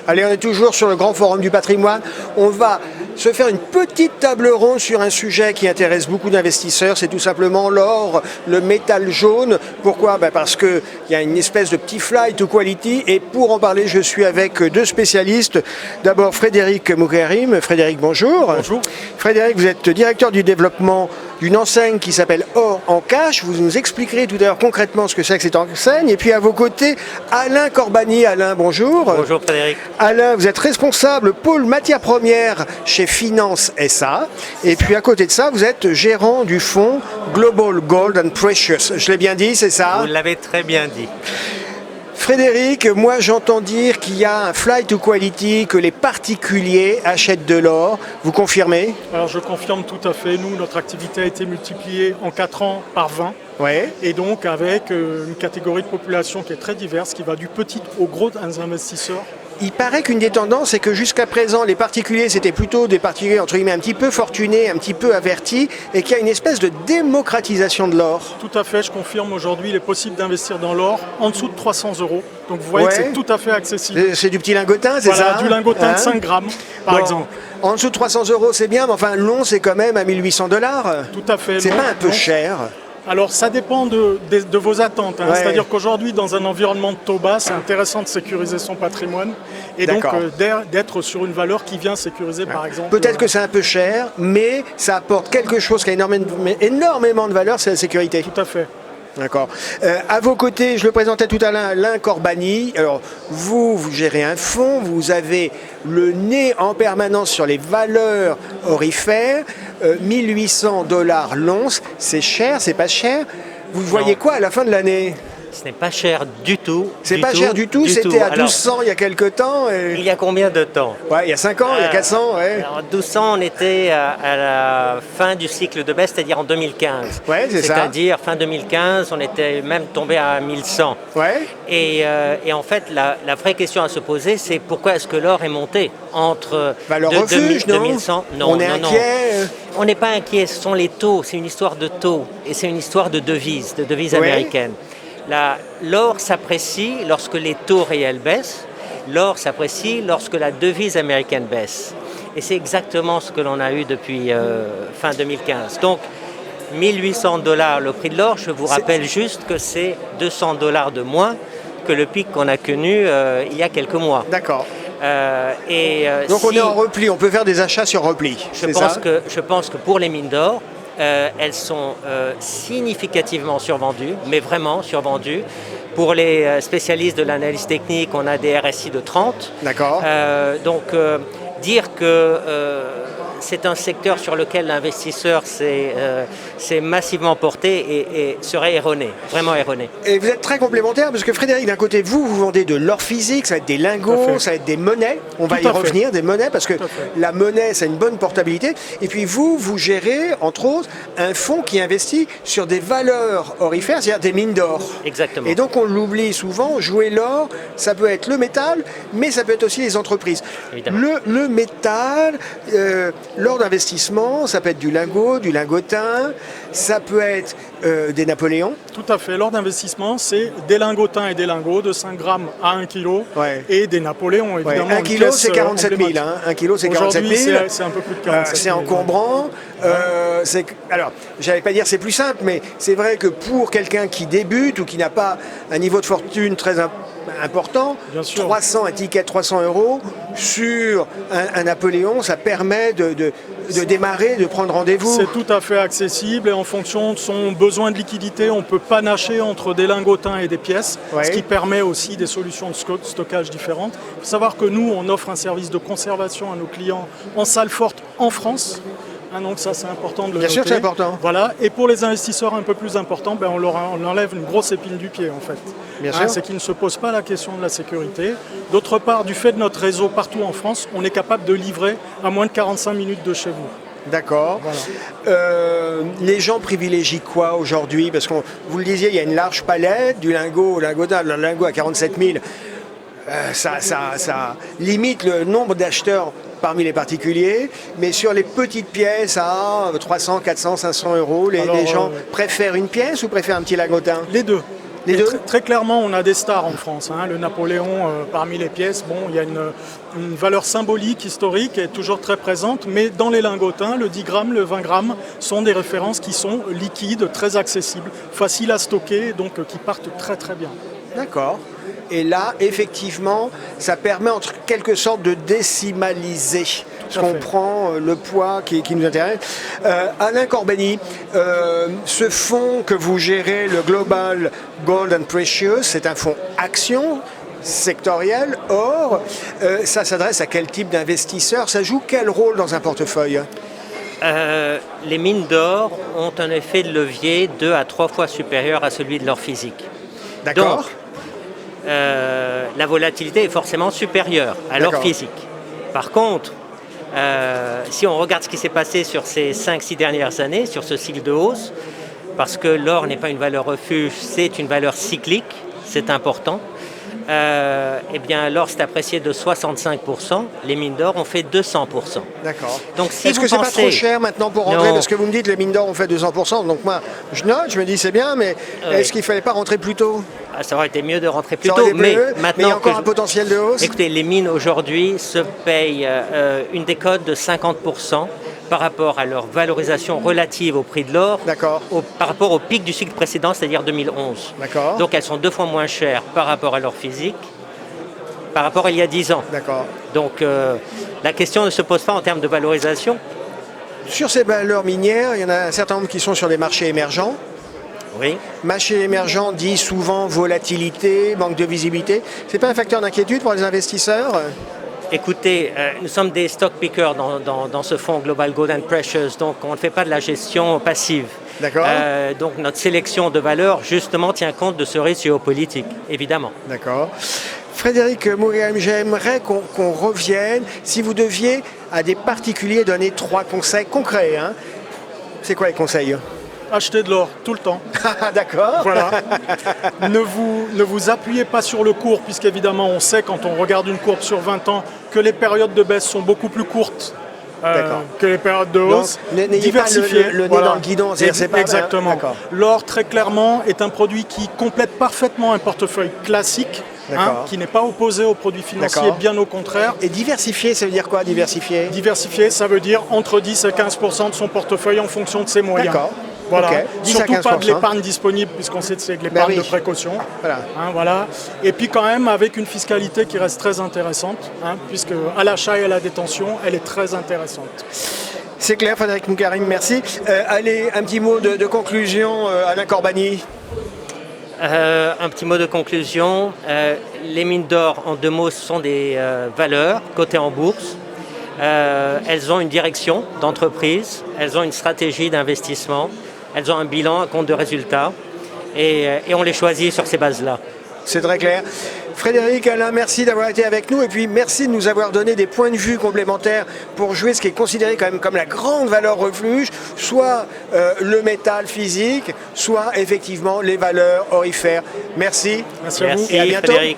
Allez, on est toujours sur le grand forum du patrimoine. On va se faire une petite table ronde sur un sujet qui intéresse beaucoup d'investisseurs. C'est tout simplement l'or, le métal jaune. Pourquoi? Parce qu'il y a une espèce de petit flight to quality. Et pour en parler, je suis avec deux spécialistes. D'abord, Frédéric Moukarim. Frédéric, bonjour. Bonjour. Frédéric, vous êtes directeur du développement d'une enseigne qui s'appelle Or en Cash. Vous nous expliquerez tout à l'heure concrètement ce que c'est que cette enseigne. Et puis à vos côtés, Alain Corbani. Alain, bonjour. Bonjour Frédéric. Alain, vous êtes responsable pôle matières premières chez Finance SA. Et puis à côté de ça, vous êtes gérant du fonds Global Gold and Precious. Je l'ai bien dit, c'est ça? Vous l'avez très bien dit. Frédéric, moi j'entends dire qu'il y a un flight to quality, que les particuliers achètent de l'or. Vous confirmez? Alors je confirme tout à fait. Nous, notre activité a été multipliée en 4 ans par 20. Ouais. Et donc avec une catégorie de population qui est très diverse, qui va du petit au gros investisseur. Il paraît qu'une des tendances, c'est que jusqu'à présent, les particuliers, c'était plutôt des particuliers, entre guillemets, un petit peu fortunés, un petit peu avertis, et qu'il y a une espèce de démocratisation de l'or. Tout à fait, je confirme aujourd'hui, il est possible d'investir dans l'or en dessous de 300 €. Donc vous voyez que c'est tout à fait accessible. C'est du petit lingotin, c'est voilà, ça? Du lingotin de 5 grammes, par exemple. En dessous de 300 €, c'est bien, mais enfin, l'once, c'est quand même à 1800 $. Tout à fait. C'est pas un peu cher? Alors ça dépend de vos attentes. Hein. Ouais. C'est-à-dire qu'aujourd'hui, dans un environnement de taux bas, c'est intéressant de sécuriser son patrimoine et donc d'être sur une valeur qui vient sécuriser, par exemple. Peut-être que c'est un peu cher, mais ça apporte quelque chose qui a énormément de valeur, c'est la sécurité. Tout à fait. D'accord. À vos côtés, je le présentais tout à l'heure, Alain Corbani. Alors, vous gérez un fonds, vous avez le nez en permanence sur les valeurs orifères. 1800 $ l'once, c'est cher, c'est pas cher. Vous voyez quoi à la fin de l'année? Ce n'est pas cher du tout. C'est pas cher du tout, c'était à 1200 il y a quelque temps. Il y a combien de temps? Ouais, il y a 5 ans, il y a 400, ouais. Alors, 1200, on était à la fin du cycle de baisse, c'est-à-dire en 2015. Ouais, c'est ça. C'est-à-dire fin 2015, on était même tombé à 1100. Ouais. Et en fait, la vraie question à se poser, c'est pourquoi est-ce que l'or est monté entre le refuge, 2100? Non, on est inquiet. On n'est pas inquiet, ce sont les taux, c'est une histoire de taux et c'est une histoire de devises américaines. L'or s'apprécie lorsque les taux réels baissent, l'or s'apprécie lorsque la devise américaine baisse. Et c'est exactement ce que l'on a eu depuis fin 2015. Donc 1800 $, le prix de l'or, je vous rappelle juste que c'est 200 $ de moins que le pic qu'on a connu il y a quelques mois. D'accord. Donc on est en repli, on peut faire des achats sur repli. Je pense que pour les mines d'or, elles sont significativement survendues, mais vraiment survendues. Pour les spécialistes de l'analyse technique, on a des RSI de 30. D'accord. Donc dire que c'est un secteur sur lequel l'investisseur s'est massivement porté et serait erroné, vraiment erroné. Et vous êtes très complémentaires parce que Frédéric, d'un côté, vous vendez de l'or physique, ça va être des lingots, ça va être des monnaies. On va y revenir, des monnaies, parce que la monnaie, ça a une bonne portabilité. Et puis vous gérez, entre autres, un fonds qui investit sur des valeurs orifères, c'est-à-dire des mines d'or. Exactement. Et donc on l'oublie souvent, jouer l'or, ça peut être le métal, mais ça peut être aussi les entreprises. Le métal, l'or d'investissement, ça peut être du lingot, du lingotin, ça peut être des Napoléons. Tout à fait. L'or d'investissement, c'est des lingotins et des lingots de 5 grammes à 1 kg et des Napoléons, évidemment. 1 kg, c'est 47 000. 1 kg, c'est 47 000. Aujourd'hui, c'est un peu plus de 47 000. C'est encombrant. Alors, j'allais pas dire c'est plus simple, mais c'est vrai que pour quelqu'un qui débute ou qui n'a pas un niveau de fortune très important, 300, un ticket de 300 € sur un Napoléon, ça permet de démarrer, de prendre rendez-vous. C'est tout à fait accessible et en fonction de son besoin de liquidité, on peut panacher entre des lingotins et des pièces, ce qui permet aussi des solutions de stockage différentes. Il faut savoir que nous, on offre un service de conservation à nos clients en salle forte en France. Donc ça, c'est important de le noter. Bien sûr, c'est important. Voilà. Et pour les investisseurs un peu plus importants, on enlève une grosse épine du pied, en fait. Bien sûr. C'est qu'ils ne se posent pas la question de la sécurité. D'autre part, du fait de notre réseau partout en France, on est capable de livrer à moins de 45 minutes de chez vous. D'accord. Voilà. Les gens privilégient quoi aujourd'hui? Parce que vous le disiez, il y a une large palette, du lingot au lingotin, le lingot à 47 000. Ça limite le nombre d'acheteurs parmi les particuliers, mais sur les petites pièces à 300, 400, 500 €, les gens préfèrent une pièce ou préfèrent un petit lingotin? Les deux. Les deux. Très clairement, on a des stars en France. Le Napoléon, parmi les pièces, il y a une valeur symbolique, historique, est toujours très présente, mais dans les lingotins, le 10 grammes, le 20 grammes sont des références qui sont liquides, très accessibles, faciles à stocker, donc qui partent très très bien. D'accord. Et là, effectivement, ça permet en quelque sorte de décimaliser. Parce qu'on prend le poids qui nous intéresse. Alain Corbeny, ce fonds que vous gérez, le Global Gold and Precious, c'est un fonds action sectoriel. Or, ça s'adresse à quel type d'investisseurs? Ça joue quel rôle dans un portefeuille? Les mines d'or ont un effet de levier 2 à 3 fois supérieur à celui de l'or physique. D'accord. Donc, la volatilité est forcément supérieure à l'or physique. Par contre, si on regarde ce qui s'est passé sur ces 5-6 dernières années, sur ce cycle de hausse, parce que l'or n'est pas une valeur refuge, c'est une valeur cyclique, c'est important, eh bien l'or s'est apprécié de 65%, les mines d'or ont fait 200%. D'accord. Donc si est-ce que c'est pas trop cher maintenant pour rentrer? Parce que vous me dites les mines d'or ont fait 200%, donc moi je note, je me dis c'est bien, mais est-ce qu'il ne fallait pas rentrer plus tôt? Ça aurait été mieux de rentrer plus tôt, mais maintenant il y a encore un potentiel de hausse. Écoutez, les mines aujourd'hui se payent une décote de 50% par rapport à leur valorisation relative au prix de l'or, par rapport au pic du cycle précédent, c'est-à-dire 2011. D'accord. Donc elles sont 2 fois moins chères par rapport à l'or physique, par rapport à il y a 10 ans. D'accord. Donc la question ne se pose pas en termes de valorisation. Sur ces valeurs minières, il y en a un certain nombre qui sont sur les marchés émergents. Oui. Marché émergent dit souvent volatilité, manque de visibilité. C'est pas un facteur d'inquiétude pour les investisseurs? Écoutez, nous sommes des stock pickers dans ce fonds Global Gold and Precious, donc on ne fait pas de la gestion passive. D'accord. Donc notre sélection de valeurs, justement, tient compte de ce risque géopolitique, évidemment. D'accord. Frédéric Mouriam, j'aimerais qu'on revienne, si vous deviez à des particuliers donner 3 conseils concrets. C'est quoi les conseils? Achetez de l'or tout le temps. D'accord. Voilà. Ne vous appuyez pas sur le cours, puisqu'évidemment on sait quand on regarde une courbe sur 20 ans que les périodes de baisse sont beaucoup plus courtes que les périodes de hausse. Diversifiez. Pas le nez dans le guidon. C'est pas, exactement. L'or, très clairement, est un produit qui complète parfaitement un portefeuille classique. Qui n'est pas opposé aux produits financiers, bien au contraire. Et diversifier, ça veut dire quoi, diversifier? Diversifier, ça veut dire entre 10 et 15% de son portefeuille en fonction de ses moyens. D'accord. Voilà. Okay. Surtout pas de l'épargne disponible, puisqu'on sait que c'est de l'épargne de précaution. Voilà. Et puis quand même avec une fiscalité qui reste très intéressante, puisque à l'achat et à la détention, elle est très intéressante. C'est clair, Frédéric Mouriam, merci. Allez, un petit mot de conclusion, Alain Corbeny. Un petit mot de conclusion. Les mines d'or, en 2 mots, ce sont des valeurs cotées en bourse. Elles ont une direction d'entreprise, elles ont une stratégie d'investissement, elles ont un bilan, un compte de résultats, et on les choisit sur ces bases-là. C'est très clair. Frédéric, Alain, merci d'avoir été avec nous et puis merci de nous avoir donné des points de vue complémentaires pour jouer ce qui est considéré quand même comme la grande valeur refuge, soit le métal physique, soit effectivement les valeurs orifères. Merci. Merci à vous et à bientôt. Frédéric.